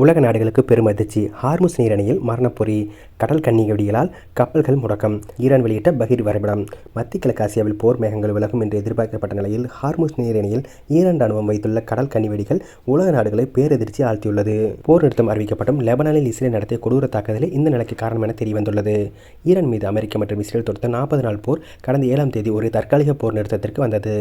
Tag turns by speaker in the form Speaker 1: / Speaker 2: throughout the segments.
Speaker 1: உலக நாடுகளுக்கு பெரும் அதிர்ச்சி. ஹார்முஸ் நீரிணையில் மரணப்பொறி. கடல் கன்னிவெடிகளால் கப்பல்கள் முடக்கம். ஈரான் வெளியிட்ட பகீர் வரைபடம். மத்திய கிழக்கு ஆசியாவில் போர் மேகங்கள் விலகும் என்று எதிர்பார்க்கப்பட்ட நிலையில் ஹார்முஸ் நீரிணையில் ஈரான் ராணுவம் வைத்துள்ள கடல் கன்னிவெடிகள் உலக நாடுகளை பேரதிர்ச்சி ஆழ்த்தியுள்ளது. போர் நிறுத்தம் அறிவிக்கப்பட்டும் லெபனானில் இஸ்ரேல் நடத்திய கொடூர தாக்குதலே இந்த நிலைக்கு காரணம் என தெரியவந்துள்ளது. ஈரான் மீது அமெரிக்கா மற்றும் இஸ்ரேல் தொடுத்த 40 நாள் போர் கடந்த 7ஆம் தேதி ஒரு தற்காலிக போர் நிறுத்தத்திற்கு வந்தது.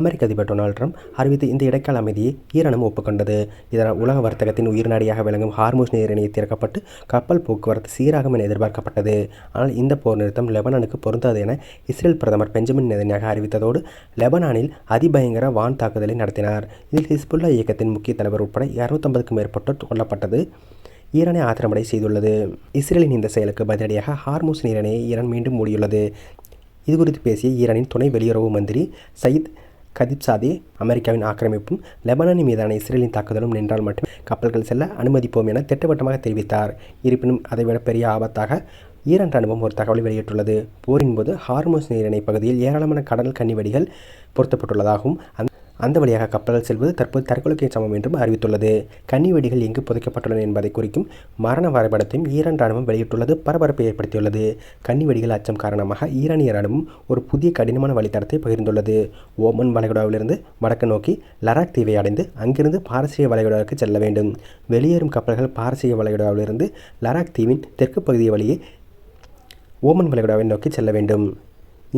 Speaker 1: அமெரிக்க அதிபர் டொனால்ட் ட்ரம்ப் அறிவித்த இந்த இடைக்கால அமைதியை ஈரானும் ஒப்புக்கொண்டது. இதனால் உலக வர்த்தகத்தின் உயிர்நாடியாக விளங்கும் ஹார்முஸ் நீரிணை திறக்கப்பட்டு கப்பல் போக்குவரத்து சீராகும் என எதிர்பார்க்கப்பட்டது. ஆனால் இந்த போர் நிறுத்தம் லெபனானுக்கு பொருந்தாது என இஸ்ரேல் பிரதமர் பெஞ்சமின் நெதன்யாகு அறிவித்ததோடு லெபனானில் அதிபயங்கர வான் தாக்குதலை நடத்தினார். இதில் ஹிஸ்புல்லா இயக்கத்தின் முக்கிய தலைவர் உட்பட 250க்கும் மேற்பட்டோர் கொல்லப்பட்டது ஈரானை ஆத்திரமடை செய்துள்ளது. இஸ்ரேலின் இந்த செயலுக்கு பதிலடியாக ஹார்முஸ் நீரிணையை ஈரான் மீண்டும் மூடியுள்ளது. இதுகுறித்து பேசிய ஈரானின் துணை வெளியுறவு மந்திரி சயீத் கதீப்சாதே, அமெரிக்காவின் ஆக்கிரமிப்பும் லெபனானின் மீதான இஸ்ரேலின் தாக்குதலும் நின்றால் மட்டுமே கப்பல்கள் செல்ல அனுமதிப்போம் என திட்டவட்டமாக தெரிவித்தார். இருப்பினும் அதைவிட பெரிய ஆபத்தாக ஈரான் ராணுவம் ஒரு தகவலை வெளியிட்டுள்ளது. போரின் போது ஹார்முஸ் நீரிணை பகுதியில் ஏராளமான கடல் கன்னிவெடிகள் பொருத்தப்பட்டுள்ளதாகவும் அந்த வழியாக கப்பல்கள் செல்வது தற்போது தற்கொலைக்கு சமம் என்றும் அறிவித்துள்ளது. கன்னிவெடிகள் எங்கு புதைக்கப்பட்டுள்ளன என்பதை குறிக்கும் மரண வரைபடத்தையும் ஈரான் ராணுவம் வெளியிட்டுள்ளது பரபரப்பை ஏற்படுத்தியுள்ளது. கன்னிவெடிகள் அச்சம் காரணமாக ஈரானிய ராணுவம் ஒரு புதிய கடினமான வழித்தடத்தை பகிர்ந்துள்ளது. ஓமன் வளைகுடாவிலிருந்து வடக்கு நோக்கி லடாக் தீவை அடைந்து அங்கிருந்து பாரசீக வளைகுடாவுக்கு செல்ல வேண்டும். வெளியேறும் கப்பல்கள் பாரசீக வளைகுடாவிலிருந்து லடாக் தீவின் தெற்கு பகுதியை வழியே ஓமன் வளைகுடாவை நோக்கி செல்ல வேண்டும்.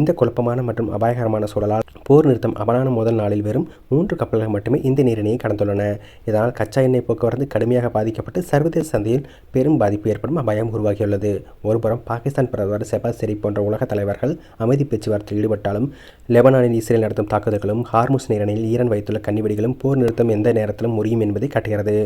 Speaker 1: இந்த குழப்பமான மற்றும் அபாயகரமான சூழலால் போர் நிறுத்தம் அமலான முதல் நாளில் வெறும் 3 கப்பல்கள் மட்டுமே இந்த நீரிணையை கடந்துள்ளன. இதனால் கச்சா எண்ணெய் போக்குவரத்து கடுமையாக பாதிக்கப்பட்டு சர்வதேச சந்தையில் பெரும் பாதிப்பு ஏற்படும் அபாயம் உருவாகியுள்ளது. ஒருபுறம் பாகிஸ்தான் பிரதமர் ஷெபாஸ் ஷெரீப் போன்ற உலக தலைவர்கள் அமைதி பேச்சுவார்த்தையில் ஈடுபட்டாலும் லெபனானில் இஸ்ரேல் நடத்தும் தாக்குதல்களும் ஹார்முஸ் நீரிணையில் ஈரான் வைத்துள்ள கன்னிவெடிகளும் போர் நிறுத்தம் எந்த நேரத்திலும் முறியும் என்பதை காட்டுகிறது.